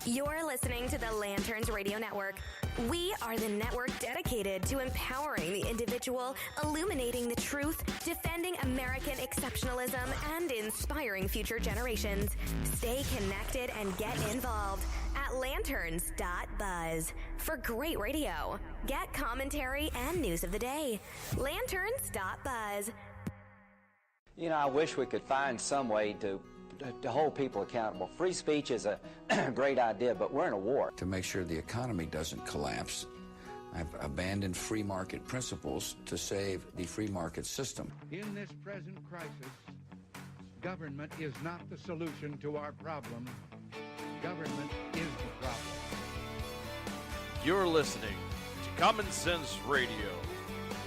You're listening to the Lanterns Radio Network. We are the network dedicated to empowering the individual, illuminating the truth, defending American exceptionalism, and inspiring future generations. Stay connected and get involved at lanterns.buzz for great radio. Get commentary and news of the day. Lanterns.buzz. You know, I wish we could find some way to hold people accountable. Free speech is a great idea, but we're in a war. To make sure the economy doesn't collapse, I've abandoned free market principles to save the free market system. In this present crisis, government is not the solution to our problem. Government is the problem. You're listening to Common Sense Radio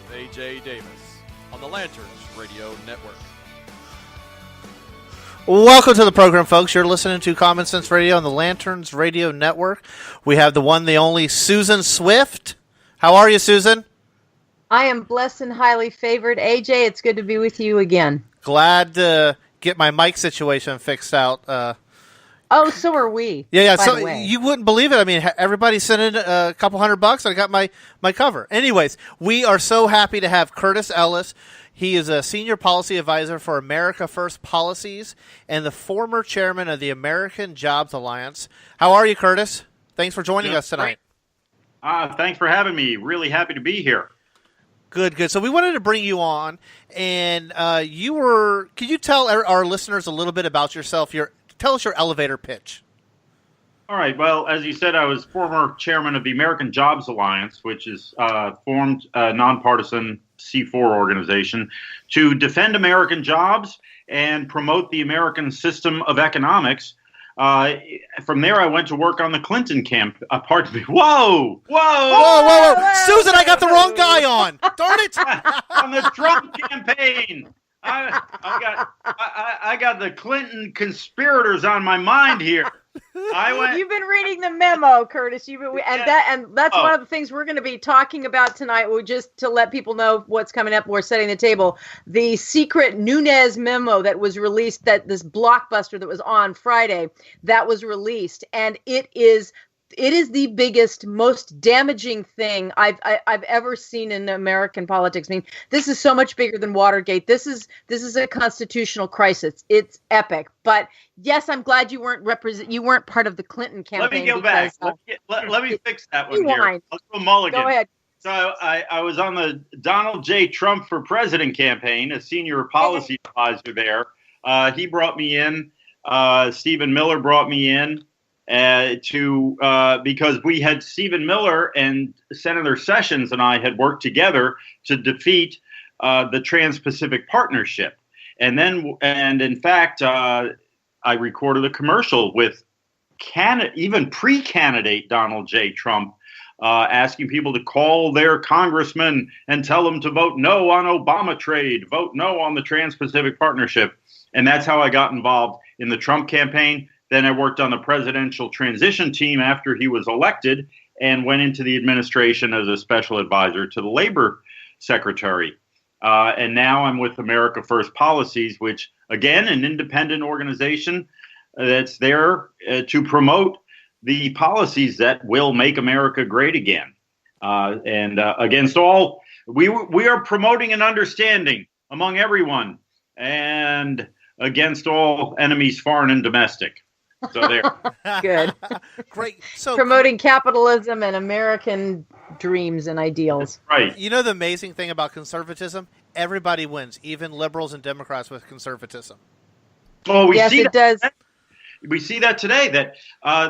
with A.J. Davis on the Lanterns Radio Network. Welcome to the program, folks. You're listening to Common Sense Radio on the Lanterns Radio Network. We have the one, the only Susan Swift. How are you, Susan? I am blessed and highly favored. AJ, it's good to be with you again. Glad to get my mic situation fixed out. Oh, so are we. Yeah. So you wouldn't believe it. I mean, everybody sent in a couple $100, and I got my cover. Anyways, we are so happy to have Curtis Ellis. He is a senior policy advisor for America First Policies and the former chairman of the American Jobs Alliance. How are you, Curtis? Thanks for joining us tonight. Thanks for having me. Really happy to be here. Good. So we wanted to bring you on, and could you tell our listeners a little bit about yourself? Tell us your elevator pitch. All right. Well, as you said, I was former chairman of the American Jobs Alliance, which is formed a nonpartisan C4 organization to defend American jobs and promote the American system of economics. From there, I went to work on the Clinton campaign. Pardon me. Whoa! Susan, I got the wrong guy on. Darn it! On the Trump campaign. I got the Clinton conspirators on my mind here. You've been reading the memo, Curtis. That's one of the things we're going to be talking about tonight. We're just to let people know what's coming up. We're setting the table. The secret Nunes memo that was released, that this blockbuster that was on Friday, that was released, and it is the biggest, most damaging thing I've ever seen in American politics. I mean, this is so much bigger than Watergate. This is a constitutional crisis. It's epic. But yes, I'm glad you weren't part of the Clinton campaign. Let me go back. Let me fix that one here. Let's go mulligan. Go ahead. So I was on the Donald J. Trump for President campaign, a senior policy advisor there. He brought me in. Stephen Miller brought me in. Because we had Stephen Miller and Senator Sessions and I had worked together to defeat the Trans-Pacific Partnership. And in fact, I recorded a commercial with even pre-candidate Donald J. Trump asking people to call their congressman and tell them to vote no on Obama trade, vote no on the Trans-Pacific Partnership. And that's how I got involved in the Trump campaign. Then I worked on the presidential transition team after he was elected and went into the administration as a special advisor to the labor secretary. And now I'm with America First Policies, which, again, an independent organization that's there to promote the policies that will make America great again. Against all, we are promoting an understanding among everyone and against all enemies, foreign and domestic. So there. Good. Great. So promoting capitalism and American dreams and ideals. Right. You know the amazing thing about conservatism? Everybody wins, even liberals and Democrats with conservatism. Oh, yes, it does. We see that today, that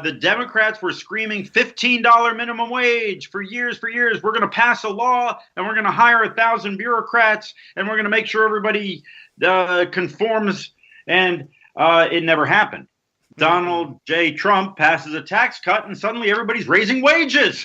the Democrats were screaming $15 minimum wage for years. We're going to pass a law and we're going to hire 1,000 bureaucrats and we're going to make sure everybody conforms. And it never happened. Donald J. Trump passes a tax cut, and suddenly everybody's raising wages.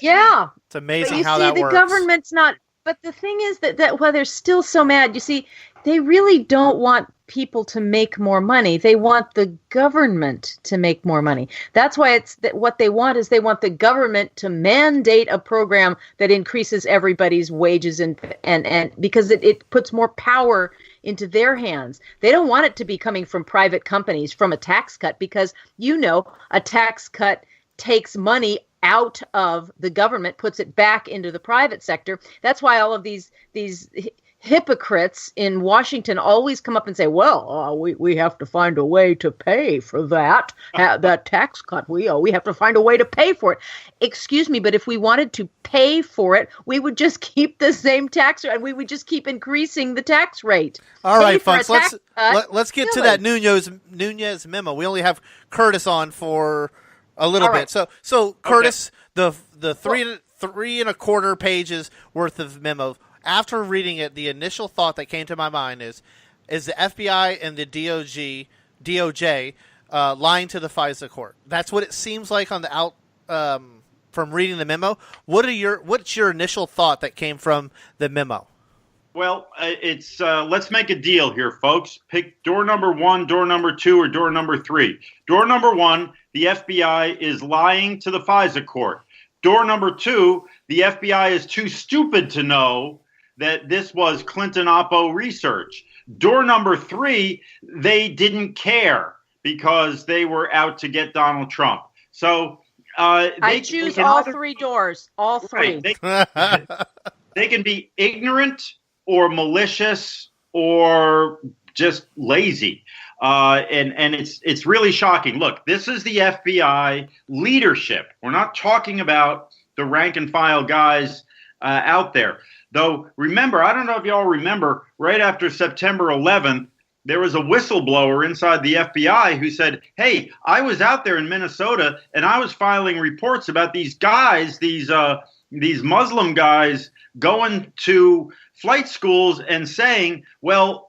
Yeah. It's amazing how that works. The government's not. But the thing is that while they're still so mad, you see, they really don't want people to make more money. They want the government to make more money. That's why what they want is they want the government to mandate a program that increases everybody's wages and because it puts more power into their hands. They don't want it to be coming from private companies from a tax cut, because, a tax cut takes money out of the government, puts it back into the private sector. That's why all of these hypocrites in Washington always come up and say, well, we have to find a way to pay for that tax cut. We have to find a way to pay for it. Excuse me, but if we wanted to pay for it, we would just keep the same tax rate, and we would just keep increasing the tax rate. All right, folks, let's get to that Nunez memo. We only have Curtis on for a little bit. So Curtis, the three and a quarter pages worth of memo. After reading it, the initial thought that came to my mind is the FBI and the DOJ lying to the FISA court. That's what it seems like on the from reading the memo. What's your initial thought that came from the memo? Well, it's let's make a deal here, folks. Pick door number 1, door number 2, or door number 3. Door number 1, the FBI is lying to the FISA court. Door number 2, the FBI is too stupid to know that this was Clinton Oppo research. Door number 3, they didn't care because they were out to get Donald Trump. So I choose all 3 doors. All 3. Right, they can be ignorant or malicious or just lazy. And it's really shocking. Look, this is the FBI leadership. We're not talking about the rank and file guys out there. Though, remember, I don't know if you all remember, right after September 11th, there was a whistleblower inside the FBI who said, hey, I was out there in Minnesota and I was filing reports about these guys, these Muslim guys going to flight schools and saying, well,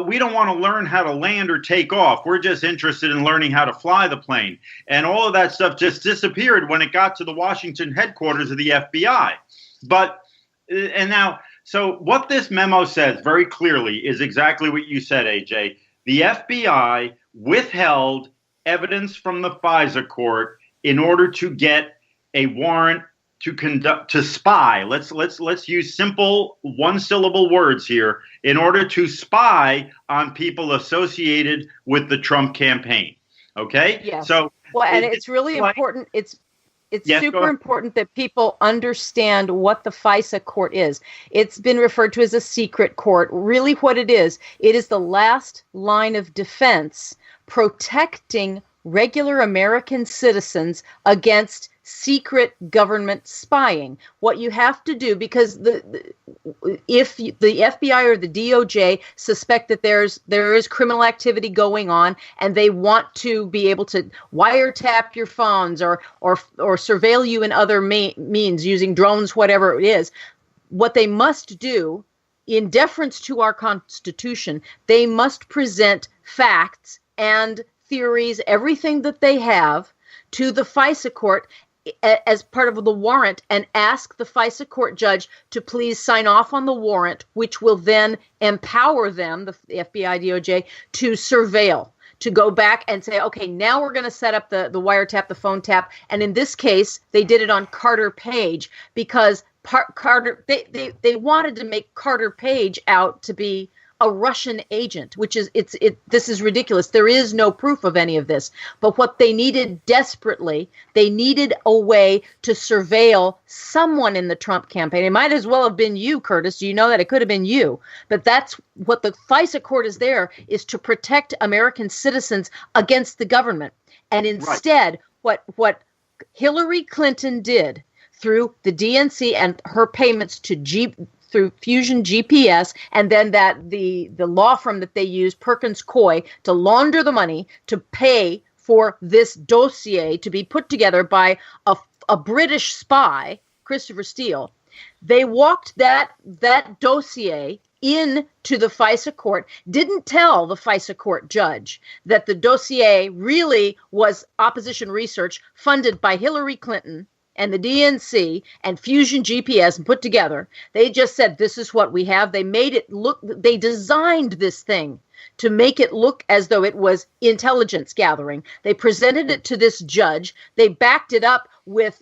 we don't want to learn how to land or take off. We're just interested in learning how to fly the plane. And all of that stuff just disappeared when it got to the Washington headquarters of the FBI. So what this memo says very clearly is exactly what you said, AJ. The FBI withheld evidence from the FISA court in order to get a warrant to spy. Let's use simple one-syllable words here. In order to spy on people associated with the Trump campaign. Okay? Yeah. So it's really important. It's super important that people understand what the FISA court is. It's been referred to as a secret court. Really what it is the last line of defense protecting regular American citizens against secret government spying. What you have to do, because if the FBI or the DOJ suspect that there is criminal activity going on and they want to be able to wiretap your phones or surveil you in other means using drones, whatever it is, what they must do, in deference to our Constitution, they must present facts and theories, everything that they have, to the FISA court as part of the warrant, and ask the FISA court judge to please sign off on the warrant, which will then empower them, the FBI, DOJ, to surveil, to go back and say, okay, now we're going to set up the wiretap, the phone tap. And in this case, they did it on Carter Page because Carter, they wanted to make Carter Page out to be a Russian agent, which is this is ridiculous. There is no proof of any of this. But what they needed desperately, they needed a way to surveil someone in the Trump campaign. It might as well have been you, Curtis. Do you know that? It could have been you. But that's what the FISA court is there, is to protect American citizens against the government. And instead, what Hillary Clinton did through the DNC and her payments to through Fusion GPS, and then that the law firm that they use, Perkins Coie, to launder the money to pay for this dossier to be put together by a British spy, Christopher Steele. They walked that dossier into the FISA court, didn't tell the FISA court judge that the dossier really was opposition research funded by Hillary Clinton and the DNC and Fusion GPS and put together. They just said, this is what we have. They made it look, they designed this thing to make it look as though it was intelligence gathering. They presented it to this judge. They backed it up with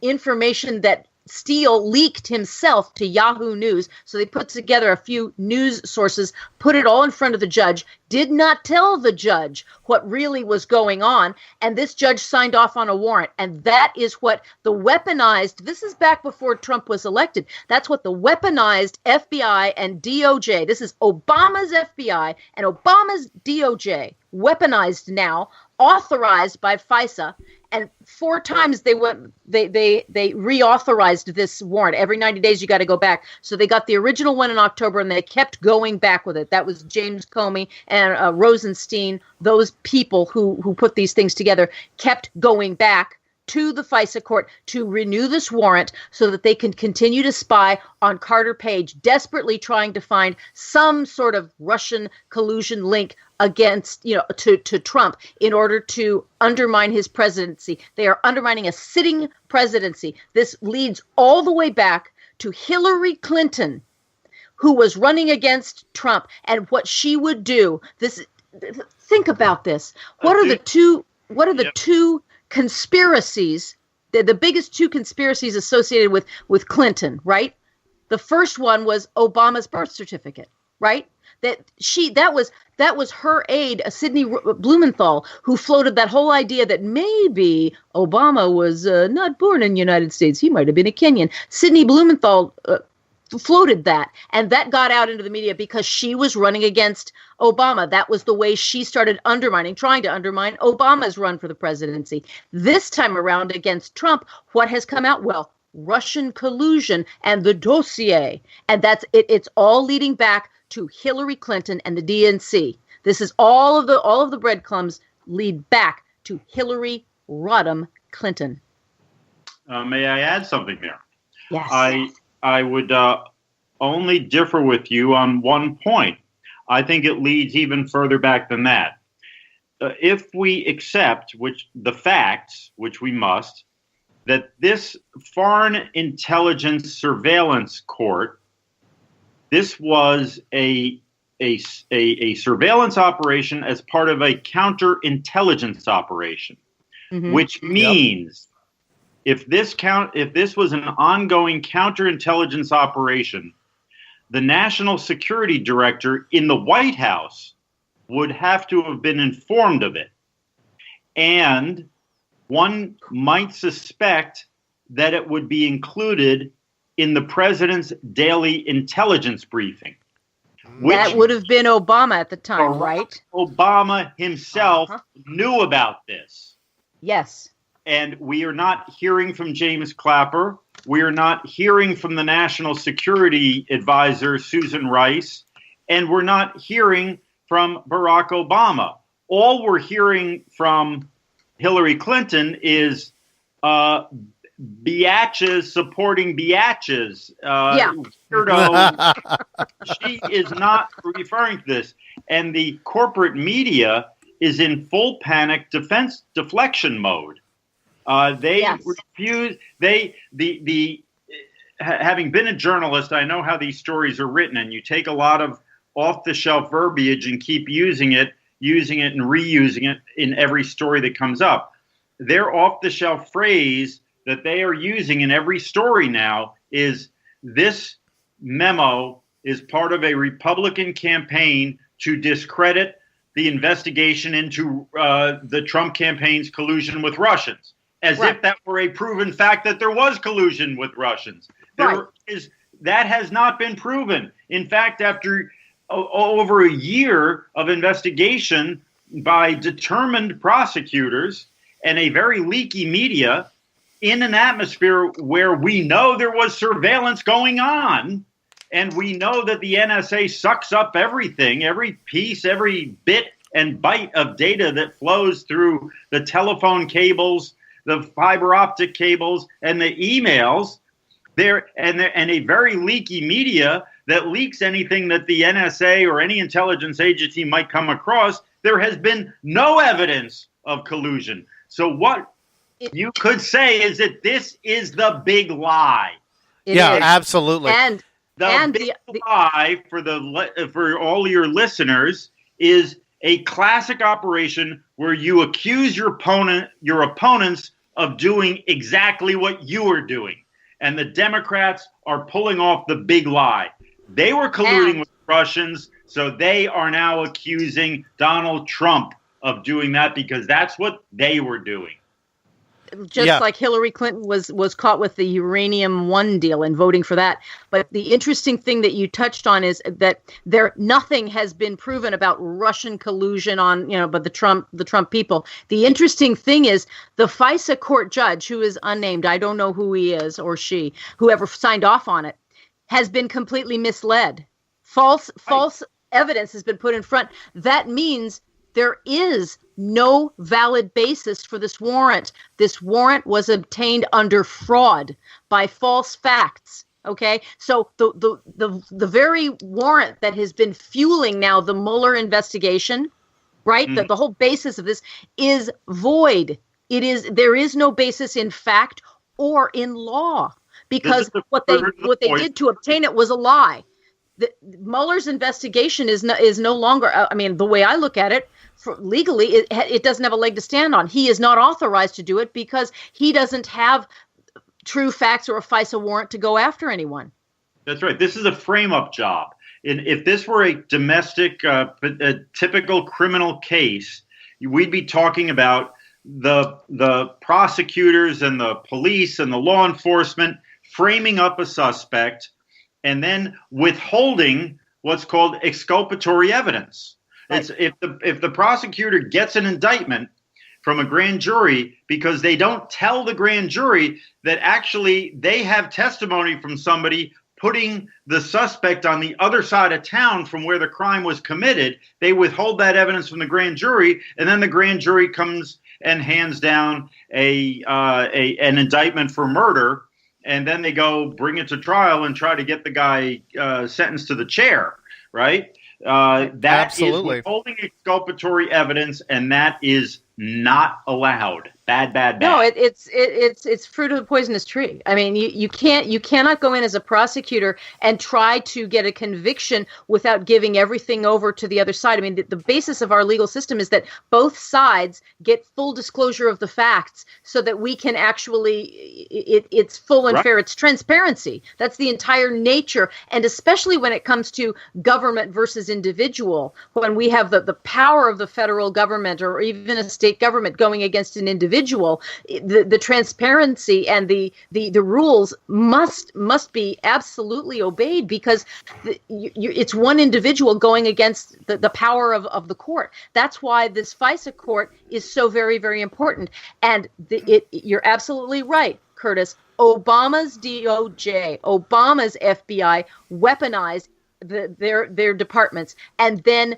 information that Steele leaked himself to Yahoo News. So they put together a few news sources, put it all in front of the judge, did not tell the judge what really was going on. And this judge signed off on a warrant. And that is what the weaponized, this is back before Trump was elected. That's what the weaponized FBI and DOJ, this is Obama's FBI and Obama's DOJ, weaponized now, authorized by FISA. And 4 times they reauthorized this warrant. Every 90 days you got to go back. So they got the original one in October, and they kept going back with it. That was James Comey and Rosenstein. Those people who put these things together kept going back to the FISA court to renew this warrant so that they can continue to spy on Carter Page, desperately trying to find some sort of Russian collusion link against, to Trump in order to undermine his presidency. They are undermining a sitting presidency. This leads all the way back to Hillary Clinton, who was running against Trump, and what she would do. Think about this. What are the two conspiracies, the biggest 2 conspiracies associated with Clinton, right? The first one was Obama's birth certificate, right? That was her aide, Sidney Blumenthal, who floated that whole idea that maybe Obama was not born in the United States. He might have been a Kenyan. Sidney Blumenthal floated that, and that got out into the media because she was running against Obama. That was the way she started trying to undermine Obama's run for the presidency. This time around against Trump, what has come out? Well, Russian collusion and the dossier, and that's it. It's all leading back to Hillary Clinton and the DNC. This is all of the breadcrumbs lead back to Hillary Rodham Clinton. May I add something there? Yes. I would only differ with you on one point. I think it leads even further back than that. If we accept the facts, which we must, that this Foreign Intelligence Surveillance Court, this was a surveillance operation as part of a counterintelligence operation, which means if this was an ongoing counterintelligence operation, the National Security Director in the White House would have to have been informed of it. And one might suspect that it would be included in the president's daily intelligence briefing. That would have been Obama at the time, right? Obama himself knew about this. Yes. And we are not hearing from James Clapper. We are not hearing from the National Security Advisor, Susan Rice. And we're not hearing from Barack Obama. All we're hearing from Hillary Clinton is biatches supporting biatches. She is not referring to this. And the corporate media is in full panic deflection mode. They refuse. Having been a journalist, I know how these stories are written, and you take a lot of off-the-shelf verbiage and keep using it and reusing it in every story that comes up. Their off-the-shelf phrase that they are using in every story now is, this memo is part of a Republican campaign to discredit the investigation into the Trump campaign's collusion with Russians, as if that were a proven fact that there was collusion with Russians. That has not been proven. In fact, after over a year of investigation by determined prosecutors and a very leaky media, in an atmosphere where we know there was surveillance going on, and we know that the NSA sucks up everything, every piece, every bit and byte of data that flows through the telephone cables, the fiber optic cables, and the emails, and a very leaky media that leaks anything that the NSA or any intelligence agency might come across. There has been no evidence of collusion. So what you could say is that this is the big lie. Absolutely. And the big lie for all your listeners is a classic operation where you accuse your opponents of doing exactly what you are doing. and the Democrats are pulling off the big lie. They were colluding with Russians, so they are now accusing Donald Trump of doing that because that's what they were doing. Just like Hillary Clinton was caught with the Uranium One deal and voting for that. But the interesting thing that you touched on is that nothing has been proven about Russian collusion on, but the Trump people. The interesting thing is the FISA court judge, who is unnamed, I don't know who he is or she, whoever signed off on it, has been completely misled. False evidence has been put in front. That means there is no valid basis for this warrant. This warrant was obtained under fraud by false facts. Okay, so the very warrant that has been fueling now the Mueller investigation, right? Mm. The whole basis of this is void. There is no basis in fact or in law because what they did to obtain it was a lie. Mueller's investigation is no longer. The way I look at it, legally, it doesn't have a leg to stand on. He is not authorized to do it because he doesn't have true facts or a FISA warrant to go after anyone. That's right. This is a frame-up job. If this were a domestic, a typical criminal case, we'd be talking about the prosecutors and the police and the law enforcement framing up a suspect and then withholding what's called exculpatory evidence. Right. If the prosecutor gets an indictment from a grand jury because they don't tell the grand jury that actually they have testimony from somebody putting the suspect on the other side of town from where the crime was committed, they withhold that evidence from the grand jury, and then the grand jury comes and hands down an indictment for murder, and then they go bring it to trial and try to get the guy sentenced to the chair, right? That Absolutely. is withholding exculpatory evidence, and that is not allowed. Bad. No, it's fruit of the poisonous tree. I mean, you cannot go in as a prosecutor and try to get a conviction without giving everything over to the other side. I mean, the basis of our legal system is that both sides get full disclosure of the facts so that we can actually, it's full and fair. It's transparency. That's the entire nature. And especially when it comes to government versus individual, when we have the power of the federal government or even a state government going against an individual, the transparency and the rules must be absolutely obeyed because it's one individual going against the power of the court. That's why this FISA court is so very, very important. And you're absolutely right, Curtis. Obama's DOJ, Obama's FBI weaponized their departments and then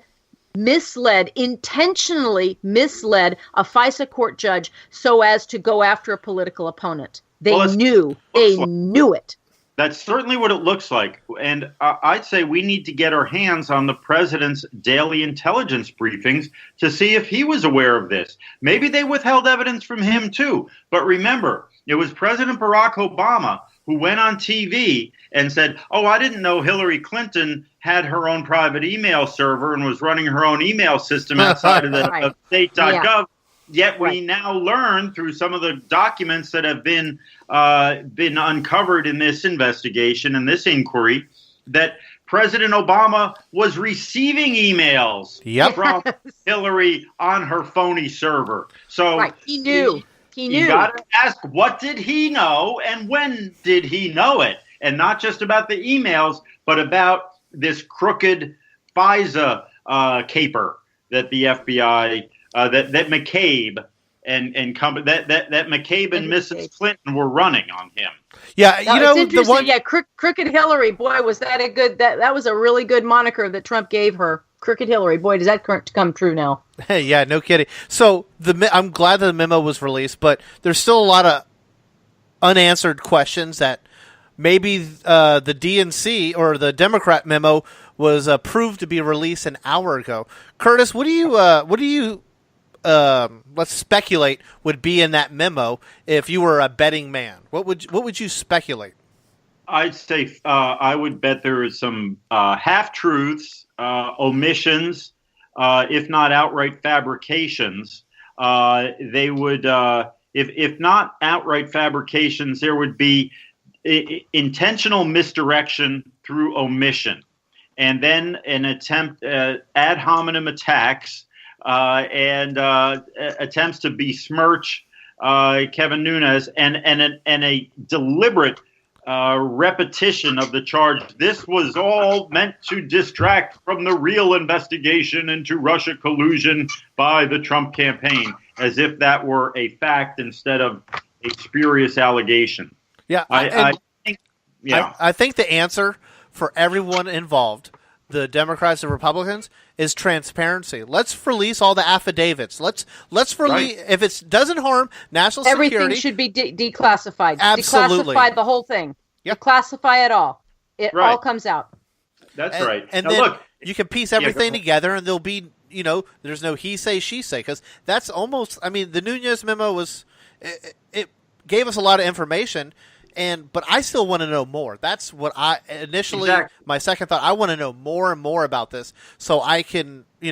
intentionally misled a FISA court judge so as to go after a political opponent. They knew it. That's certainly what it looks like. And I'd say we need to get our hands on the president's daily intelligence briefings to see if he was aware of this. Maybe they withheld evidence from him too. But remember, it was President Barack Obama who went on TV and said, I didn't know Hillary Clinton had her own private email server and was running her own email system outside of state.gov. Yeah. Yet we now learn through some of the documents that have been uncovered in this investigation and this inquiry that President Obama was receiving emails from Hillary on her phony server. So he knew. You got to ask, what did he know and when did he know it? And not just about the emails, but about this crooked FISA caper that the FBI, that McCabe and McCabe and Mrs. Clinton were running on him. Yeah, Crooked Hillary. Boy, was that a good? That was a really good moniker that Trump gave her. Crooked Hillary. Boy, does that come true now. Hey, yeah, no kidding. So I'm glad that the memo was released, but there's still a lot of unanswered questions that maybe the DNC or the Democrat memo was approved to be released an hour ago. Curtis, what do you let's speculate would be in that memo if you were a betting man? What would you speculate? I'd say I would bet there is some half-truths, omissions, if not outright fabrications. They would, if not outright fabrications, there would be intentional misdirection through omission, and then an attempt ad hominem attacks and attempts to besmirch Kevin Nunes, and a deliberate repetition of the charge. This was all meant to distract from the real investigation into Russia collusion by the Trump campaign, as if that were a fact instead of a spurious allegation. Yeah, I think the answer for everyone involved, the Democrats and Republicans, is transparency. Let's release all the affidavits. Let's release if it doesn't harm national security. Everything should be declassified. Absolutely, declassify the whole thing. Yep. Declassify it all. It all comes out. That's right. And now, then look, you can piece everything together, and there'll be there's no he say she say, because that's almost. I mean, the Nunes memo was it gave us a lot of information. But I still want to know more. That's what I initially, my second thought, I want to know more and more about this so I can, be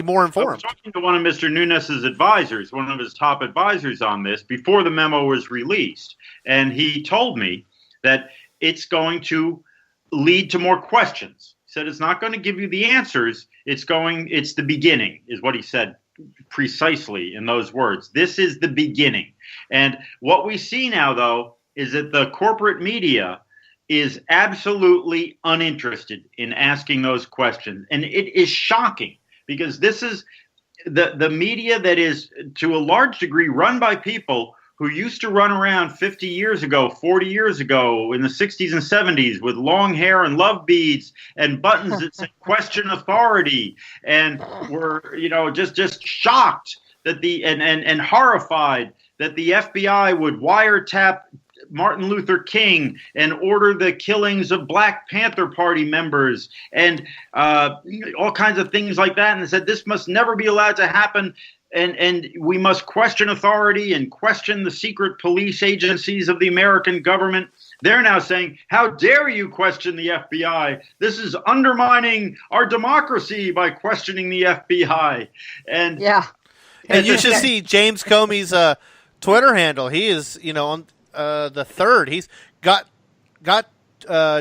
more informed. I was talking to one of Mr. Nunes' advisors, one of his top advisors on this, before the memo was released. And he told me that it's going to lead to more questions. He said it's not going to give you the answers. It's the beginning, is what he said precisely in those words. This is the beginning. And what we see now, though, is that the corporate media is absolutely uninterested in asking those questions. And it is shocking, because this is the media that is, to a large degree, run by people who used to run around 50 years ago, 40 years ago, in the 60s and 70s with long hair and love beads and buttons that said question authority, and were, just shocked that and horrified that the FBI would wiretap Martin Luther King and order the killings of Black Panther Party members and all kinds of things like that, and said this must never be allowed to happen. And we must question authority and question the secret police agencies of the American government. They're now saying, how dare you question the FBI? This is undermining our democracy by questioning the FBI. And you should see James Comey's Twitter handle. He is, on the 3rd. He's got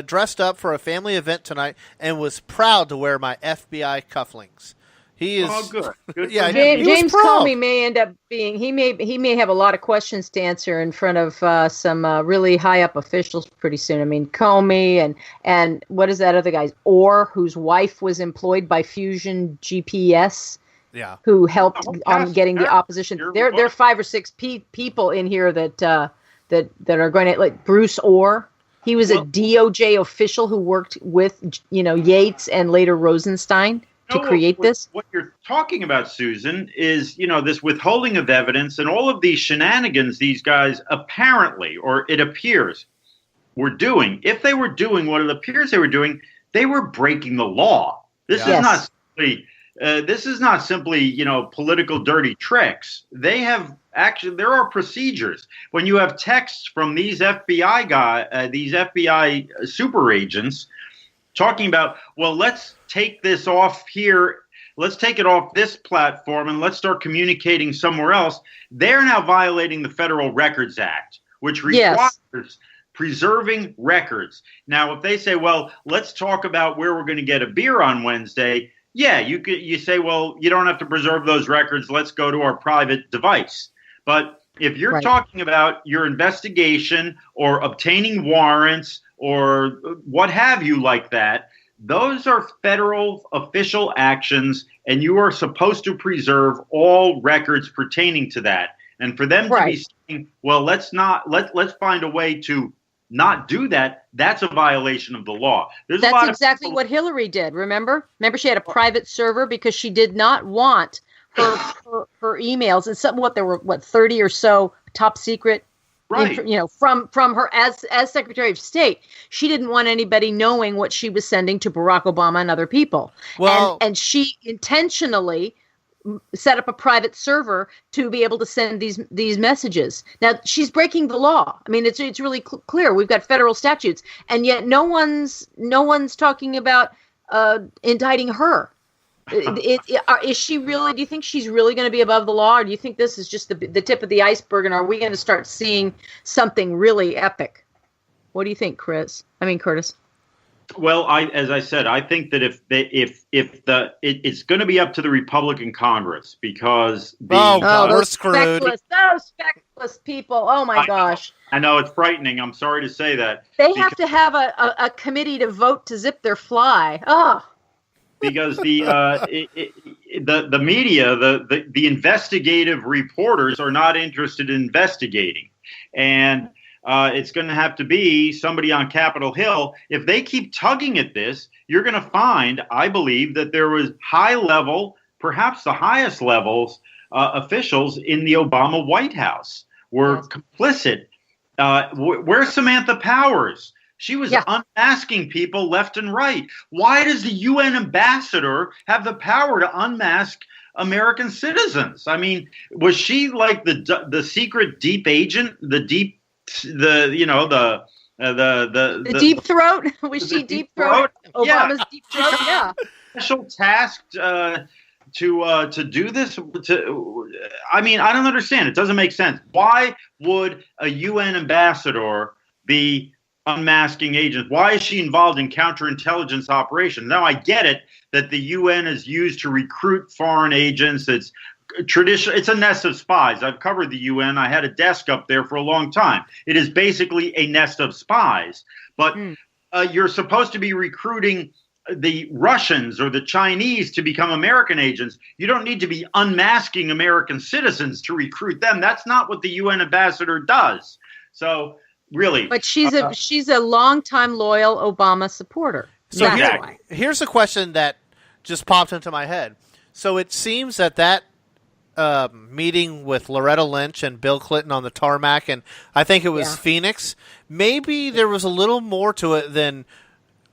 dressed up for a family event tonight and was proud to wear my FBI cufflinks. He is. Oh, good. Yeah, James Comey may end up being. He may have a lot of questions to answer in front of some really high up officials pretty soon. I mean, Comey and what is that other guy's Orr, whose wife was employed by Fusion GPS. Yeah. Who helped on getting the opposition? There are 5 or 6 people in here that are going to, like Bruce Orr. He was a DOJ official who worked with Yates and later Rosenstein to create this. What you're talking about, Susan, is this withholding of evidence and all of these shenanigans these guys apparently, or it appears, were doing. If they were doing what it appears they were doing, they were breaking the law. This is not simply political dirty tricks. There are procedures. When you have texts from these FBI these FBI super agents talking about, well, let's take this off here, let's take it off this platform, and let's start communicating somewhere else. They're now violating the Federal Records Act, which requires preserving records. Now, if they say, well, let's talk about where we're going to get a beer on Wednesday. Yeah, you say, well, you don't have to preserve those records. Let's go to our private device. But if you're talking about your investigation or obtaining warrants or what have you like that, those are federal official actions, and you are supposed to preserve all records pertaining to that. And for them to be saying, well, let's find a way to not do that, that's a violation of the law. That's exactly what Hillary did, remember? Remember, she had a private server because she did not want her emails, and there were 30 or so top secret, from her as Secretary of State. She didn't want anybody knowing what she was sending to Barack Obama and other people. Well, and she intentionally set up a private server to be able to send these messages. Now, she's breaking the law. I mean, it's really clear. We've got federal statutes, and yet no one's talking about indicting her. Is she really? Do you think she's really going to be above the law, or do you think this is just the tip of the iceberg? And are we going to start seeing something really epic? What do you think, Curtis? Well, as I said, I think that it's going to be up to the Republican Congress because we're screwed. Those feckless people. Oh my gosh! I know it's frightening. I'm sorry to say that they have to have a committee to vote to zip their fly. Oh, because the media, the investigative reporters are not interested in investigating, and it's going to have to be somebody on Capitol Hill. If they keep tugging at this, you're going to find, I believe, that there was high level, perhaps the highest levels, officials in the Obama White House were complicit. Where's Samantha Powers? She was unmasking people left and right. Why does the UN ambassador have the power to unmask American citizens? I mean, was she like the secret deep agent, the deep deep throat? Was she deep throat? Obama's deep throat. Yeah. Special tasked to do this. I mean, I don't understand. It doesn't make sense. Why would a UN ambassador be unmasking agents? Why is she involved in counterintelligence operations? Now, I get it that the UN is used to recruit foreign agents. It's tradition. It's a nest of spies. I've covered the UN. I had a desk up there for a long time. It is basically a nest of spies. But you're supposed to be recruiting the Russians or the Chinese to become American agents. You don't need to be unmasking American citizens to recruit them. That's not what the UN ambassador does. So really, but she's a longtime loyal Obama supporter. So here's a question that just popped into my head. So it seems that meeting with Loretta Lynch and Bill Clinton on the tarmac, and I think it was Phoenix, maybe there was a little more to it than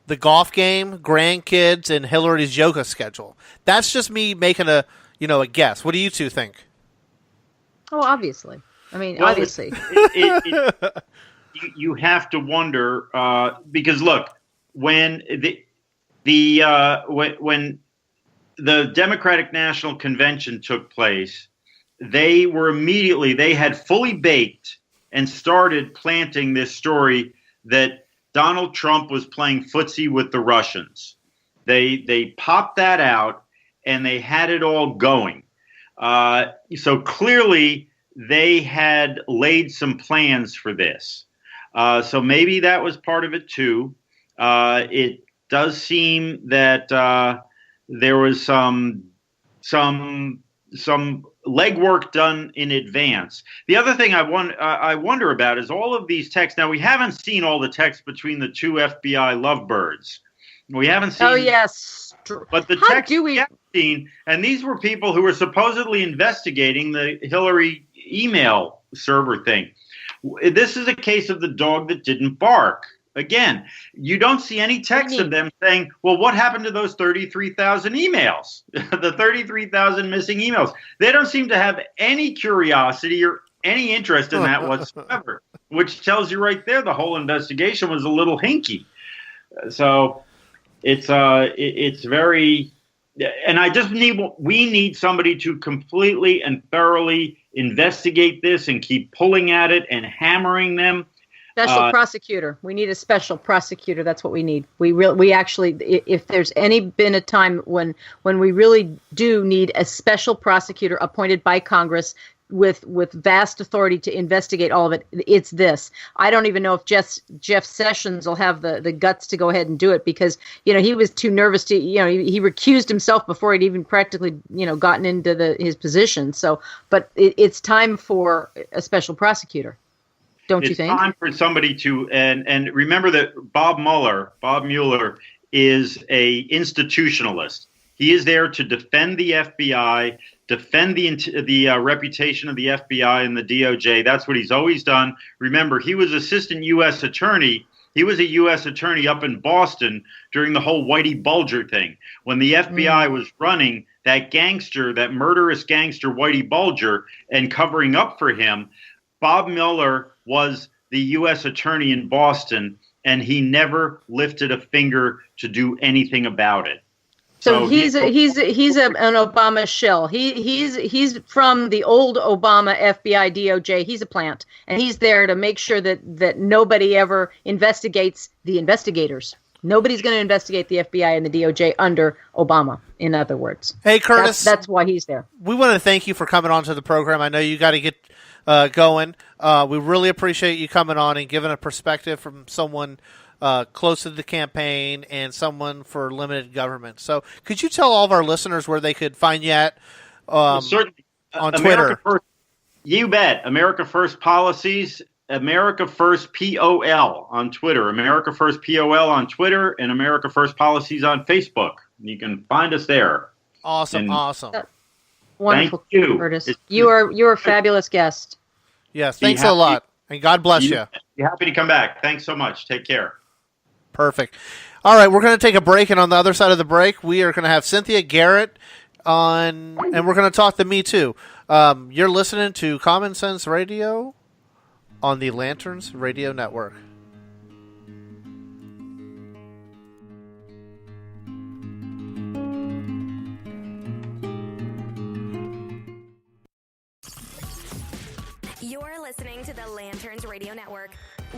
the golf game, grandkids, and Hillary's yoga schedule. That's just me making a guess. What do you two think? Oh, obviously. I mean, obviously. You have to wonder because look, when when the Democratic National Convention took place, they had fully baked and started planting this story that Donald Trump was playing footsie with the Russians. They popped that out and they had it all going. So clearly they had laid some plans for this. So maybe that was part of it too. It does seem that there was some legwork done in advance. The other thing I wonder about is all of these texts. Now, we haven't seen all the texts between the two FBI lovebirds. We haven't seen. Oh yes, but the texts we have seen, and these were people who were supposedly investigating the Hillary email server thing. This is a case of the dog that didn't bark. Again, you don't see any text of them saying, well, what happened to those 33,000 emails, the 33,000 missing emails? They don't seem to have any curiosity or any interest in that whatsoever, which tells you right there the whole investigation was a little hinky. So it's very – and we need somebody to completely and thoroughly investigate this and keep pulling at it and hammering them. Special prosecutor. We need a special prosecutor. That's what we need. We actually, if there's been a time when we really do need a special prosecutor appointed by Congress with vast authority to investigate all of it, it's this. I don't even know if Jeff Sessions will have the guts to go ahead and do it because, he was too nervous to, he recused himself before he'd even practically, gotten into his position. So, but it's time for a special prosecutor. Don't you think? It's time for somebody to and remember that Bob Mueller is a institutionalist. He is there to defend the FBI, defend the reputation of the FBI and the DOJ. That's what he's always done. Remember, he was assistant U.S. attorney. He was a U.S. attorney up in Boston during the whole Whitey Bulger thing. When the FBI was running that murderous gangster Whitey Bulger and covering up for him, Bob Mueller was the U.S. attorney in Boston, and he never lifted a finger to do anything about it. So he's an Obama shill. He's from the old Obama FBI DOJ. He's a plant, and he's there to make sure that nobody ever investigates the investigators. Nobody's going to investigate the FBI and the DOJ under Obama. In other words, hey Curtis, that's why he's there. We want to thank you for coming on to the program. I know you got to get going. We really appreciate you coming on and giving a perspective from someone close to the campaign and someone for limited government. So could you tell all of our listeners where they could find you at certainly. On America Twitter? First, you bet. America First Policies, America First POL on Twitter, America First POL on Twitter, and America First Policies on Facebook. You can find us there. Awesome. Wonderful, Thank you. Curtis. You're a fabulous guest. Yes, thanks a lot. And God bless you. You're happy to come back. Thanks so much. Take care. Perfect. All right, we're going to take a break, and on the other side of the break, we are going to have Cynthia, Garrett on, and we're going to talk to Me Too. You're listening to Common Sense Radio on the Lanterns Radio Network. You're listening to the Lanterns Radio Network.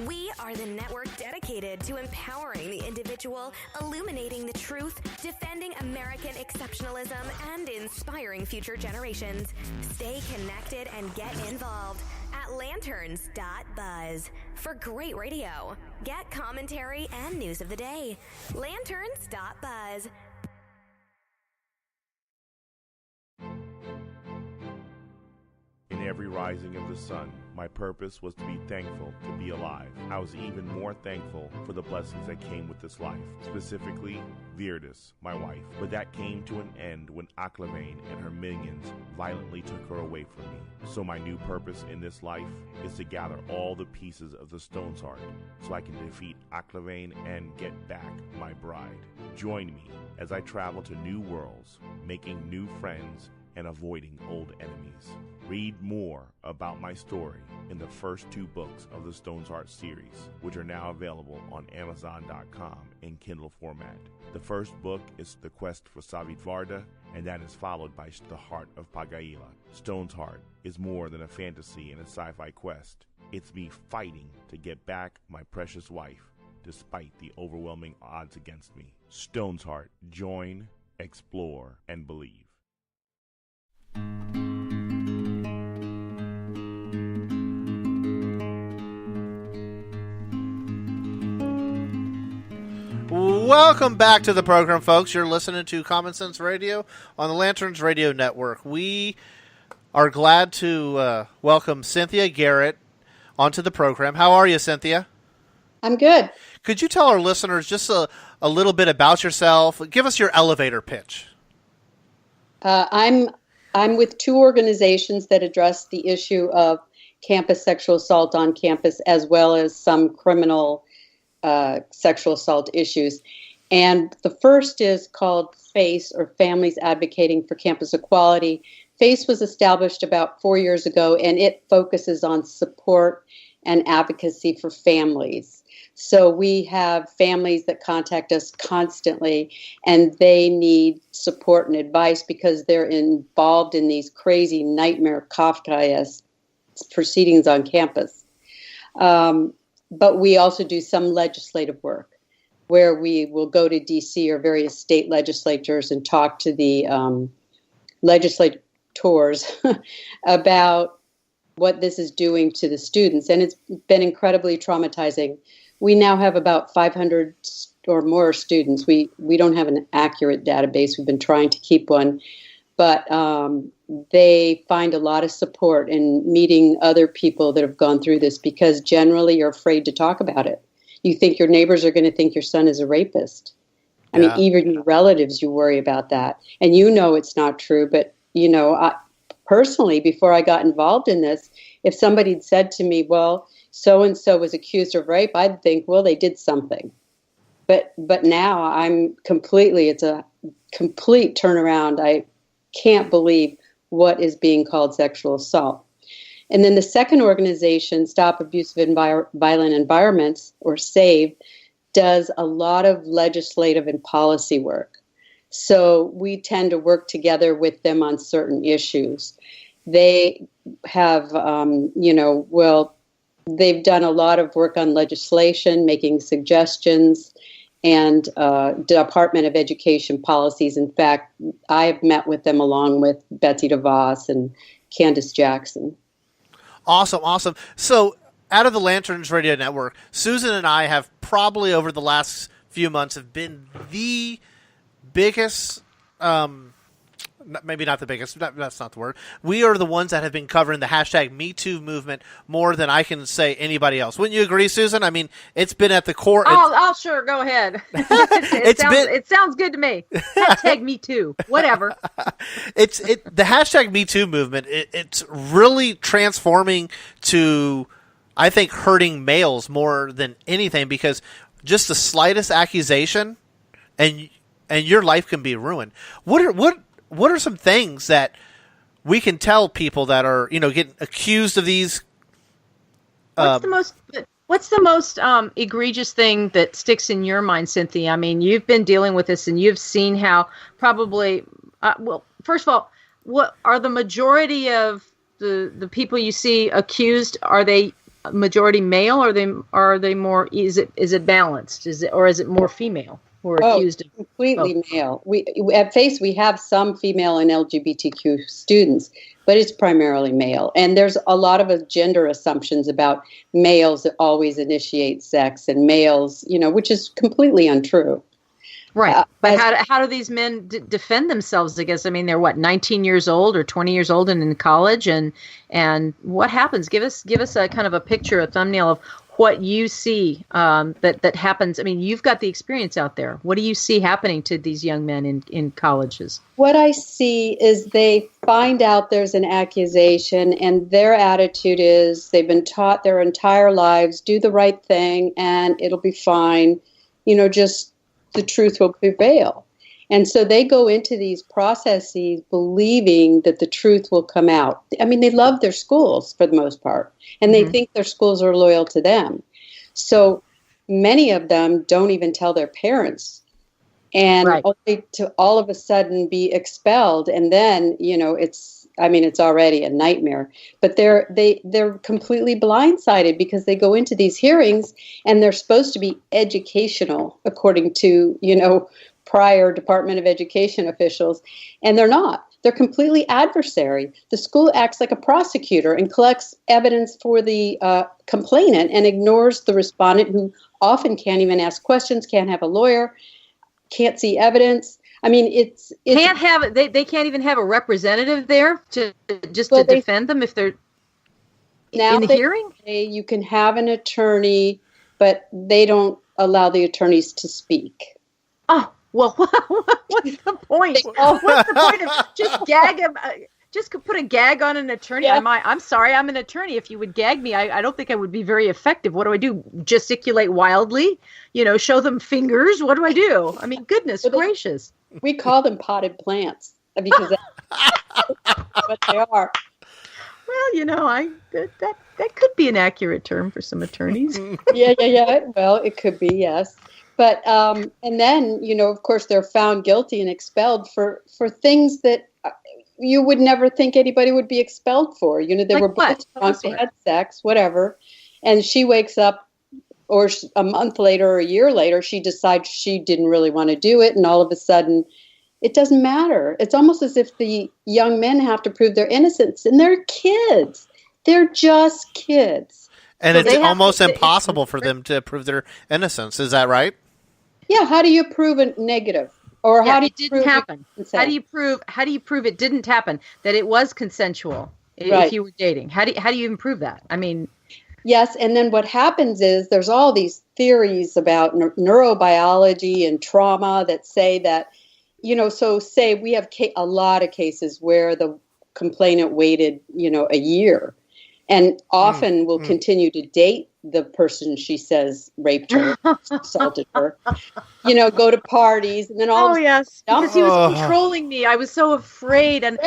We are the network dedicated to empowering the individual, illuminating the truth, defending American exceptionalism, and inspiring future generations. Stay connected and get involved at lanterns.buzz. For great radio, get commentary and news of the day. Lanterns.buzz. In every rising of the sun, my purpose was to be thankful to be alive. I was even more thankful for the blessings that came with this life, specifically Virtus, my wife. But that came to an end when Aklavane and her minions violently took her away from me. So my new purpose in this life is to gather all the pieces of the Stone's Heart so I can defeat Aklavane and get back my bride. Join me as I travel to new worlds, making new friends and avoiding old enemies. Read more about my story in the first 2 books of the Stone's Heart series, which are now available on Amazon.com in Kindle format. The first book is The Quest for Savitvarda, and that is followed by The Heart of Pagaila. Stone's Heart is more than a fantasy and a sci-fi quest. It's me fighting to get back my precious wife, despite the overwhelming odds against me. Stone's Heart. Join, explore, and believe. Welcome back to the program, folks. You're listening to Common Sense Radio on the Lanterns Radio Network. We are glad to welcome Cynthia Garrett onto the program. How are you, Cynthia? I'm good. Could you tell our listeners just a little bit about yourself? Give us your elevator pitch. I'm with 2 organizations that address the issue of campus sexual assault on campus, as well as some criminal sexual assault issues. And the first is called FACE, or Families Advocating for Campus Equality. FACE was established about 4 years ago, and it focuses on support and advocacy for families. So we have families that contact us constantly, and they need support and advice because they're involved in these crazy nightmare Kafkaesque proceedings on campus. But we also do some legislative work where we will go to D.C. or various state legislatures and talk to the legislators about what this is doing to the students. And it's been incredibly traumatizing. We now have about 500 or more students. We don't have an accurate database. We've been trying to keep one. But they find a lot of support in meeting other people that have gone through this because generally you're afraid to talk about it. You think your neighbors are going to think your son is a rapist. I mean, even your relatives, you worry about that. And you know it's not true. But, personally, before I got involved in this, if somebody had said to me, well, so-and-so was accused of rape, I'd think, well, they did something. But now it's a complete turnaround. I can't believe what is being called sexual assault. And then the second organization, Stop Abusive and Violent Environments, or SAVE, does a lot of legislative and policy work. So we tend to work together with them on certain issues. They have, they've done a lot of work on legislation, making suggestions, and Department of Education policies. In fact, I've met with them along with Betsy DeVos and Candace Jackson. Awesome. So out of the Lanterns Radio Network, Susan and I have probably over the last few months have been the biggest, maybe not the biggest, that's not the word. We are the ones that have been covering the hashtag #MeToo movement more than I can say anybody else. Wouldn't you agree, Susan? I mean, it's been at the core. Oh, sure. Go ahead. It sounds good to me. Hashtag #MeToo. Whatever. The hashtag #MeToo movement. It's really transforming to, I think, hurting males more than anything, because just the slightest accusation and your life can be ruined. What are some things that we can tell people that are, getting accused of these? What's the most egregious thing that sticks in your mind, Cynthia? I mean, you've been dealing with this, and you've seen how probably. First of all, what are the majority of the people you see accused? Are they majority male? Or are they more? Is it balanced? Is it more female? Who are accused of completely both? Male. We at FACE we have some female and LGBTQ students, but it's primarily male. And there's a lot of gender assumptions about males that always initiate sex, and males, which is completely untrue. Right. But how do these men defend themselves? I guess, I mean, they're 19 years old or 20 years old and in college, and what happens? Give us a kind of a picture, a thumbnail of what you see that happens. I mean, you've got the experience out there. What do you see happening to these young men in colleges? What I see is they find out there's an accusation, and their attitude is they've been taught their entire lives, do the right thing and it'll be fine. Just the truth will prevail. And so they go into these processes believing that the truth will come out. I mean, they love their schools for the most part, and they think their schools are loyal to them. So many of them don't even tell their parents, and only to all of a sudden be expelled. And then, it's already a nightmare. But they're completely blindsided because they go into these hearings and they're supposed to be educational, according to, prior Department of Education officials, and they're not. They're completely adversary. The school acts like a prosecutor and collects evidence for the complainant and ignores the respondent, who often can't even ask questions, can't have a lawyer, can't see evidence. I mean, they can't even have a representative there to defend them if they're in the hearing. You can have an attorney, but they don't allow the attorneys to speak. Oh. Well, what's the point? What's the point of just gag him? Just put a gag on an attorney. Yeah. I'm sorry, I'm an attorney. If you would gag me, I don't think I would be very effective. What do I do? Gesticulate wildly? Show them fingers? What do I do? I mean, goodness gracious. We call them potted plants because that's what they are. Well, that could be an accurate term for some attorneys. Yeah. Well, it could be, yes. But, and then, of course, they're found guilty and expelled for things that you would never think anybody would be expelled for. They were both drunk, they had sex, whatever. And she wakes up, or a month later or a year later, she decides she didn't really want to do it. And all of a sudden, it doesn't matter. It's almost as if the young men have to prove their innocence. And they're kids. They're just kids. And so it's almost impossible for them to prove their innocence. Is that right? Yeah, how do you prove a negative? Or how do you prove it didn't happen? How do you prove it didn't happen? That it was consensual if you were dating? How do you even prove that? I mean, yes, and then what happens is there's all these theories about neurobiology and trauma that say that, so say we have a lot of cases where the complainant waited, a year, and often will continue to date the person she says raped her, assaulted her, go to parties, and then because he was controlling me. I was so afraid, and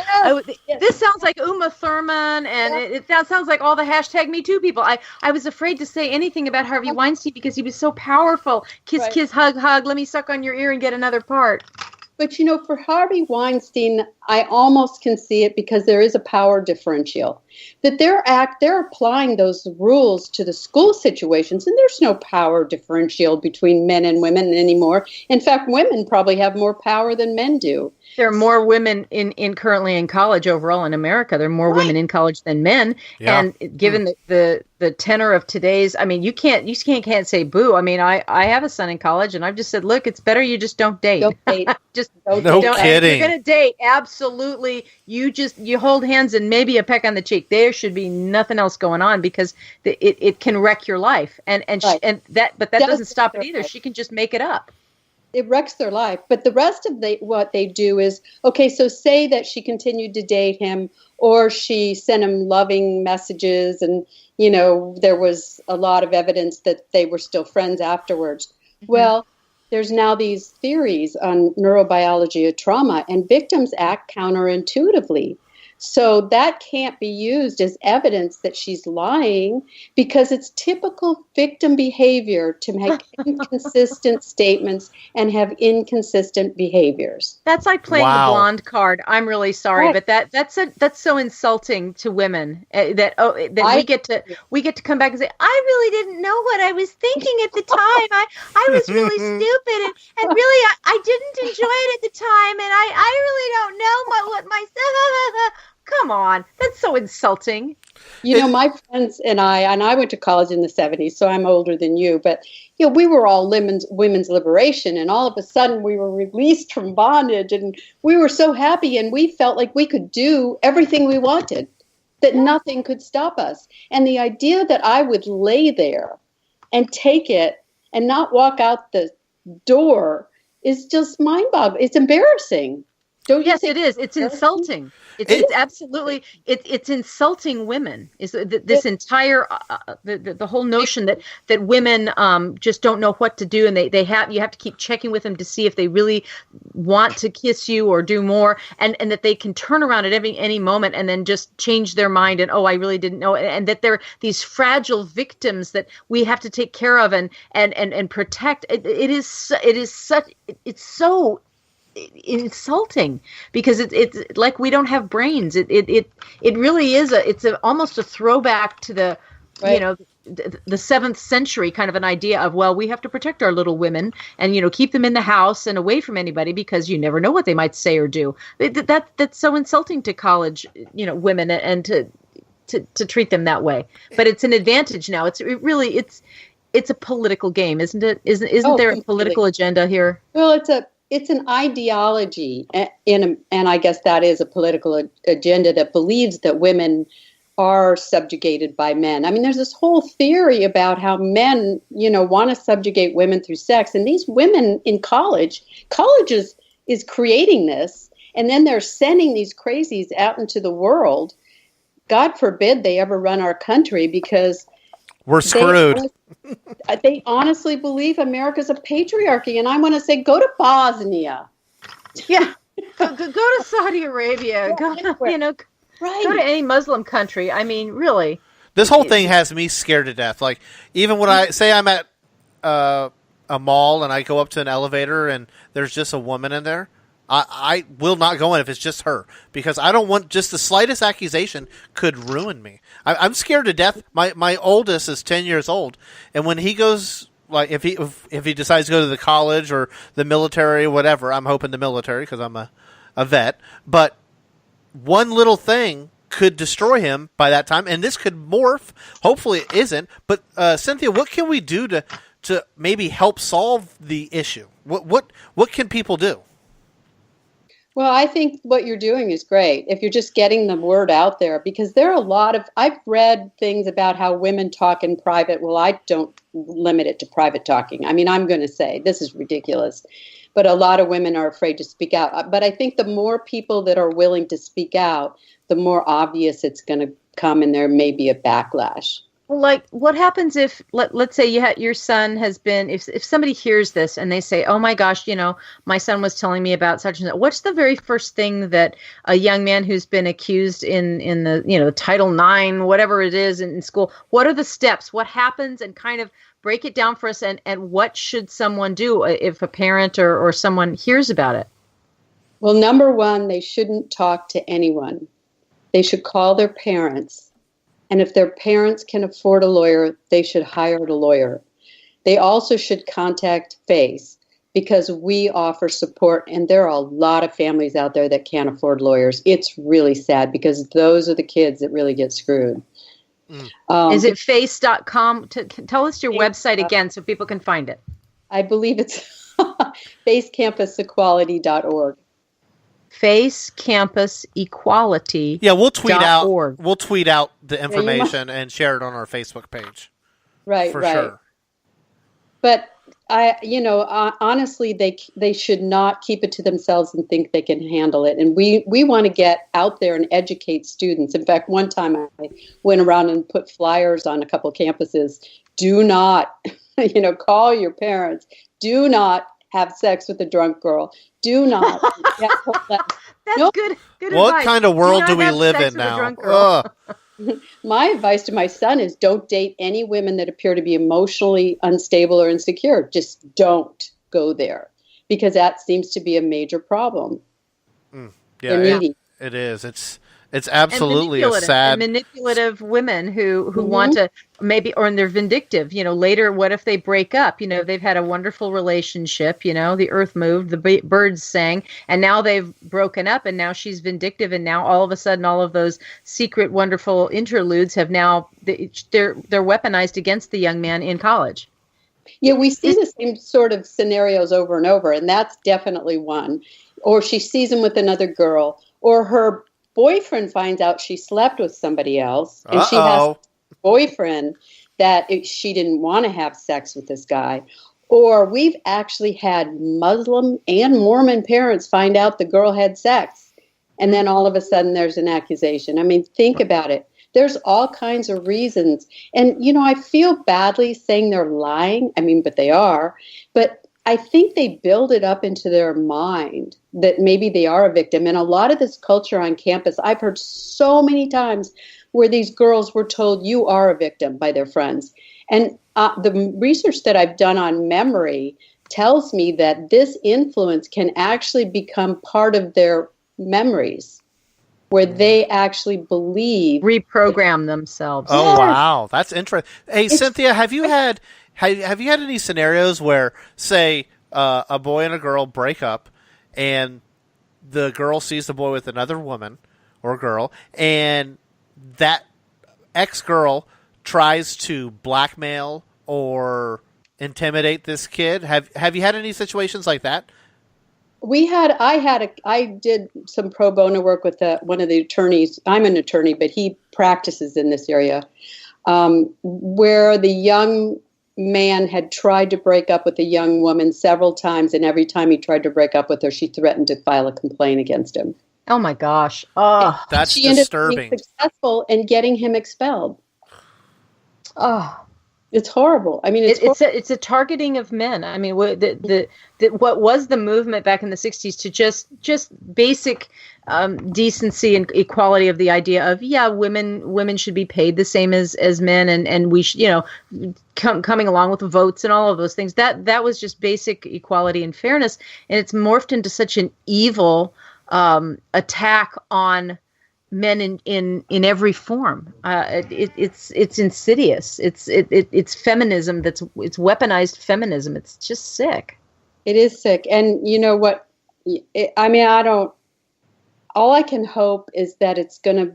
this sounds like Uma Thurman, and it sounds like all the hashtag #MeToo people. I was afraid to say anything about Harvey Weinstein because he was so powerful. Kiss, kiss, hug, hug. Let me suck on your ear and get another part. But, for Harvey Weinstein, I almost can see it because there is a power differential. That they're applying those rules to the school situations, and there's no power differential between men and women anymore. In fact, women probably have more power than men do. There are more women in currently in college overall in America. There are more women in college than men. Yeah. And given the tenor of today's, I mean, you can't say boo. I mean, I have a son in college, and I've just said, look, it's better you just don't date. Don't date. No kidding. If you're gonna date, absolutely. You hold hands and maybe a peck on the cheek. There should be nothing else going on because it can wreck your life. And that doesn't stop it either. She can just make it up. It wrecks their life. But the rest of what they do is, okay, so say that she continued to date him or she sent him loving messages and, there was a lot of evidence that they were still friends afterwards. Mm-hmm. Well, there's now these theories on neurobiology of trauma, and victims act counterintuitively. So that can't be used as evidence that she's lying because it's typical victim behavior to make inconsistent statements and have inconsistent behaviors. That's like playing the blonde card. I'm really sorry, but that's so insulting to women that we get to come back and say, I really didn't know what I was thinking at the time. I was really stupid and really I didn't enjoy it at the time, and I really don't know what my Come on, that's so insulting. My friends and I went to college in the 70s, so I'm older than you, but we were all women's liberation, and all of a sudden we were released from bondage, and we were so happy, and we felt like we could do everything we wanted, that nothing could stop us. And the idea that I would lay there and take it and not walk out the door is just mind-boggling. It's embarrassing. Yes, it is. It's insulting. It's absolutely it's insulting women. Is this entire the whole notion that women just don't know what to do, and you have to keep checking with them to see if they really want to kiss you or do more, and that they can turn around at any moment and then just change their mind and I really didn't know, and that they're these fragile victims that we have to take care of and protect. It's so insulting because it's like we don't have brains. It really is almost a throwback to the the 7th century kind of an idea of, well, we have to protect our little women and keep them in the house and away from anybody because you never know what they might say or do. That's so insulting to college women and to treat them that way. But it's an advantage now. It's a political game, isn't it? Isn't there a political agenda here? Well, it's an ideology, and I guess that is a political agenda that believes that women are subjugated by men. I mean, there's this whole theory about how men, want to subjugate women through sex, and these women in college is creating this, and then they're sending these crazies out into the world. God forbid they ever run our country because we're screwed. They honestly believe America's a patriarchy, and I want to say, go to Bosnia. Yeah, go to Saudi Arabia. Go to any Muslim country. I mean, really. This whole thing has me scared to death. Like, even when I say I'm at a mall and I go up to an elevator and there's just a woman in there, I will not go in if it's just her, because I don't want just the slightest accusation could ruin me. I'm scared to death. My oldest is 10 years old, and when he goes, like, if he decides to go to the college or the military or whatever, I'm hoping the military because I'm a vet, but one little thing could destroy him by that time, and this could morph. Hopefully it isn't, but Cynthia, what can we do to maybe help solve the issue? What can people do? Well, I think what you're doing is great if you're just getting the word out there, because there are a lot of, I've read things about how women talk in private. Well, I don't limit it to private talking. I mean, I'm going to say this is ridiculous, but a lot of women are afraid to speak out. But I think the more people that are willing to speak out, the more obvious it's going to come, and there may be a backlash. Like, what happens if, let's say your son has been, if somebody hears this and they say, oh my gosh, my son was telling me about such and such. What's the very first thing that a young man who's been accused in the Title IX, whatever it is in school, what are the steps? What happens? And kind of break it down for us. And what should someone do if a parent or someone hears about it? Well, number one, they shouldn't talk to anyone. They should call their parents. And if their parents can afford a lawyer, they should hire a lawyer. They also should contact FACE because we offer support, and there are a lot of families out there that can't afford lawyers. It's really sad because those are the kids that really get screwed. Is it face.com? Tell us your website again so people can find it. I believe it's facecampusequality.org. FaceCampusEquality. Yeah, we'll tweet out the information and share it on our Facebook page. Right, for sure. But honestly, they should not keep it to themselves and think they can handle it. And we want to get out there and educate students. In fact, one time I went around and put flyers on a couple of campuses. Do not, call your parents. Do not have sex with a drunk girl. Do not. That's good What advice. kind of world do we live in now? My advice to my son is don't date any women that appear to be emotionally unstable or insecure. Just don't go there because that seems to be a major problem. Yeah, it is. It's absolutely a sad... manipulative women who want to or they're vindictive. Later, what if they break up? They've had a wonderful relationship. The earth moved, the birds sang, and now they've broken up, and now she's vindictive, and now all of a sudden, all of those secret, wonderful interludes have now they're weaponized against the young man in college. Yeah, we see the same sort of scenarios over and over, and that's definitely one. Or she sees him with another girl, or her boyfriend finds out she slept with somebody else, and she has a boyfriend that she didn't want to have sex with this guy. Or we've actually had Muslim and Mormon parents find out the girl had sex, and then all of a sudden there's an accusation. I mean, think about it. There's all kinds of reasons. And, I feel badly saying they're lying. I mean, but they are. But I think they build it up into their mind that maybe they are a victim. And a lot of this culture on campus, I've heard so many times where these girls were told you are a victim by their friends. And the research that I've done on memory tells me that this influence can actually become part of their memories where they actually reprogram themselves. Oh, yes. Wow. That's interesting. Hey, Cynthia, have you had any scenarios where, say, a boy and a girl break up, and the girl sees the boy with another woman or girl, and that ex-girl tries to blackmail or intimidate this kid? Have you had any situations like that? I did some pro bono work with one of the attorneys. I'm an attorney, but he practices in this area, where the young man had tried to break up with a young woman several times, and every time he tried to break up with her, she threatened to file a complaint against him. Oh my gosh! Oh, that's she disturbing. Ended up being successful in getting him expelled. Oh, it's horrible. I mean, it's a targeting of men. I mean, what was the movement back in the 60s to just basic decency and equality of the idea of women should be paid the same as men, and we should, coming along with the votes and all of those things. That was just basic equality and fairness, and it's morphed into such an evil attack on men in every form. It's insidious. It's feminism. It's weaponized feminism. It's just sick. It is sick. And you know what? All I can hope is that it's going to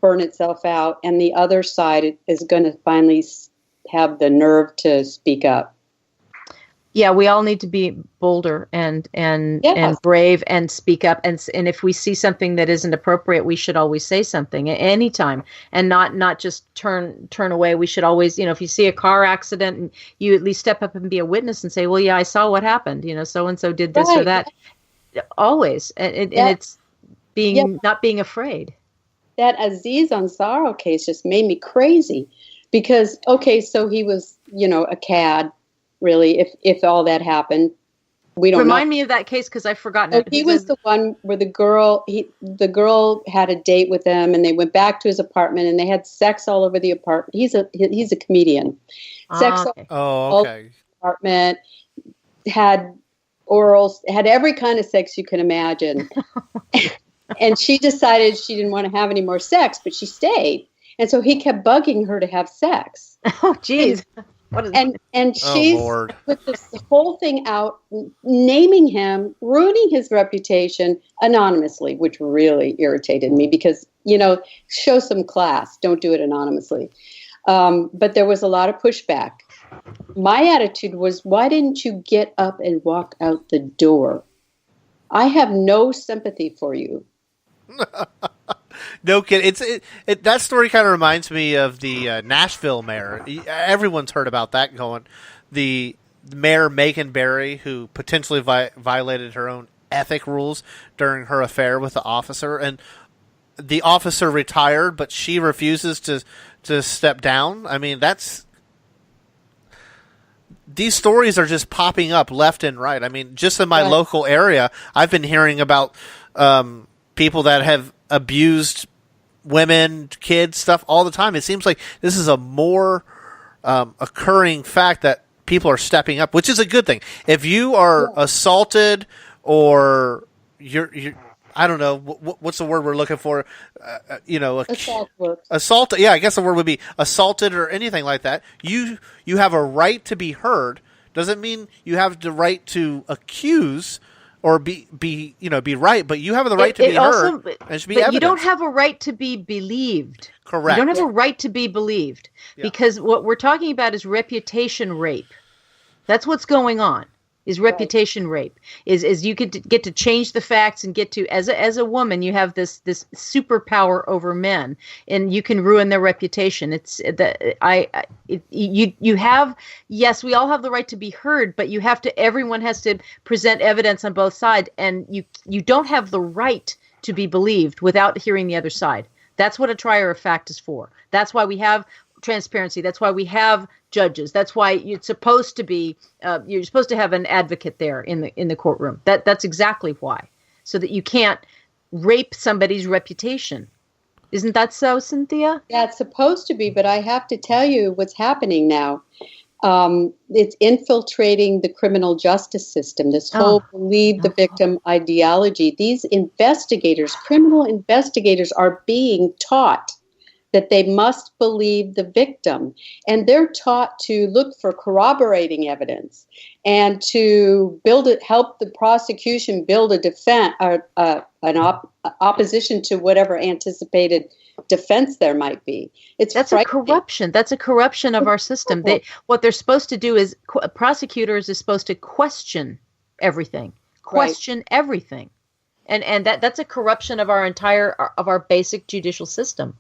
burn itself out, and the other side is going to finally have the nerve to speak up. Yeah, we all need to be bolder and brave and speak up. And if we see something that isn't appropriate, we should always say something at any time, and not just turn away. We should always, if you see a car accident, and you at least step up and be a witness and say, well, yeah, I saw what happened. So and so did this or that. Always, and it's not being afraid. That Aziz Ansari case just made me crazy because so he was a cad. Really, if all that happened, we don't remind me of that case because I've forgotten it. He was the one where the girl had a date with him, and they went back to his apartment, and they had sex all over the apartment. He's a comedian. Sex all over the apartment, had oral, had every kind of sex you can imagine. And she decided she didn't want to have any more sex, but she stayed. And so he kept bugging her to have sex. Oh, geez. And she's put this whole thing out, naming him, ruining his reputation anonymously, which really irritated me because, show some class. Don't do it anonymously. But there was a lot of pushback. My attitude was, why didn't you get up and walk out the door? I have no sympathy for you. No kidding. That story kind of reminds me of the Nashville mayor. Everyone's heard about that going. The mayor, Megan Barry, who potentially violated her own ethic rules during her affair with the officer. And the officer retired, but she refuses to step down. I mean, these stories are just popping up left and right. I mean, just in my local area, I've been hearing about people that have abused women, kids, stuff all the time. It seems like this is a more occurring fact that people are stepping up, which is a good thing. If you are assaulted or you're I don't know what's the word we're looking for. Assaulted. Yeah, I guess the word would be assaulted or anything like that. You have a right to be heard. Doesn't mean you have the right to accuse or be right, but you have the right to be heard. And should be evidence. You don't have a right to be believed. Correct. You don't have a right to be believed because what we're talking about is reputation rape. That's what's going on. Is reputation rape. Is you get to change the facts and get to as a woman you have this superpower over men and you can ruin their reputation. It's you have, yes, we all have the right to be heard, but everyone has to present evidence on both sides, and you don't have the right to be believed without hearing the other side. That's what a trier of fact is for. That's why we have transparency. That's why we have judges. That's why you're supposed to have an advocate there in the courtroom. That's exactly why, so that you can't rape somebody's reputation. Isn't that so, Cynthia? Yeah, it's supposed to be, but I have to tell you what's happening now. It's infiltrating the criminal justice system. This whole believe the victim ideology. These criminal investigators, are being taught that they must believe the victim. And they're taught to look for corroborating evidence and to help the prosecution build a defense or opposition to whatever anticipated defense there might be. That's a corruption. That's a corruption of our system. What they're supposed to do is prosecutors is supposed to question everything. Everything. And that's a corruption of our basic judicial system.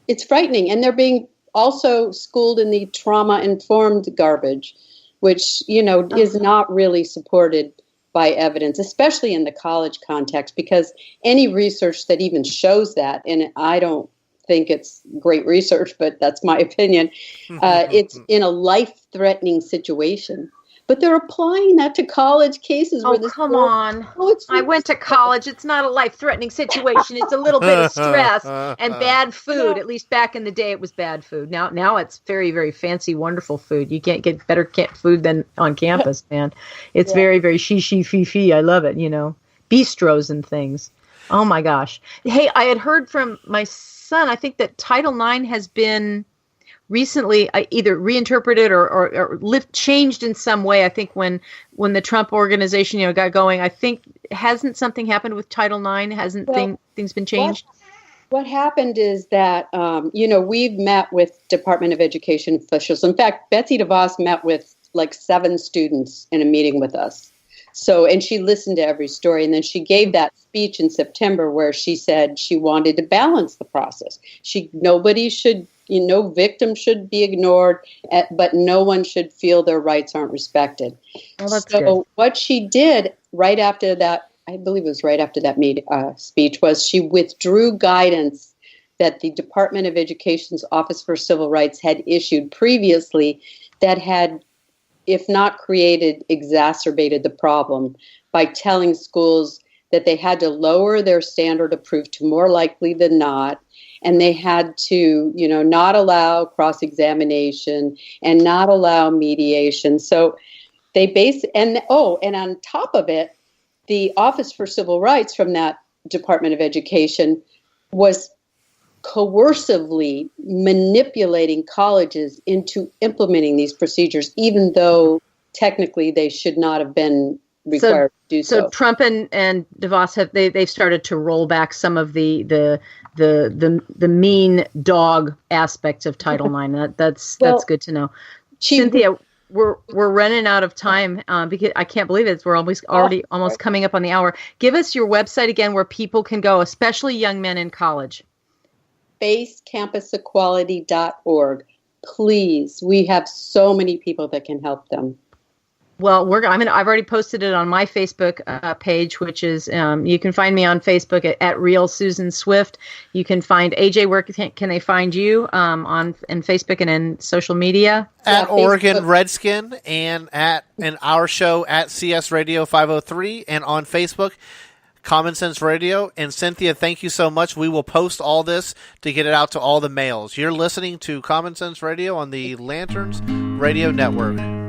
It's frightening. And they're being also schooled in the trauma-informed garbage, which, is not really supported by evidence, especially in the college context, because any research that even shows that, and I don't think it's great research, but that's my opinion, it's in a life-threatening situation. But they're applying that to college cases. Come on. I went to college. It's not a life-threatening situation. It's a little bit of stress and bad food. At least back in the day, it was bad food. Now it's very, very fancy, wonderful food. You can't get better food than on campus, man. It's very, very fee. I love it, Bistros and things. Oh, my gosh. Hey, I had heard from my son, I think that Title IX has been recently either reinterpreted or changed in some way. I think when the Trump organization got going, I think hasn't something happened with Title IX? Things been changed? What happened is that we've met with Department of Education officials. In fact, Betsy DeVos met with like 7 students in a meeting with us. So, and she listened to every story, and then she gave that speech in September where she said she wanted to balance the process. No victim should be ignored, but no one should feel their rights aren't respected. Well, that's good. What she did right after that, I believe it was right after that speech, was she withdrew guidance that the Department of Education's Office for Civil Rights had issued previously that had, if not created, exacerbated the problem by telling schools that they had to lower their standard of proof to more likely than not. And they had to, not allow cross-examination and not allow mediation. So and on top of it, the Office for Civil Rights from that Department of Education was coercively manipulating colleges into implementing these procedures, even though technically they should not have been required to do so. So Trump and DeVos they've started to roll back some of the mean dog aspects of Title IX. That's good to know. Cynthia, we're running out of time because I can't believe it. We're almost coming up on the hour. Give us your website again where people can go, especially young men in college. FaceCampusEquality.org. Please, we have so many people that can help them. Well, I've already posted it on my Facebook page, which is you can find me on Facebook at Real Susan Swift. You can find AJ. Where can they find you in Facebook and in social media? At Oregon Redskin and our show at CS Radio 503 and on Facebook. Common Sense Radio. And Cynthia, thank you so much. We will post all this to get it out to all the males. You're listening to Common Sense Radio on the Lanterns Radio Network.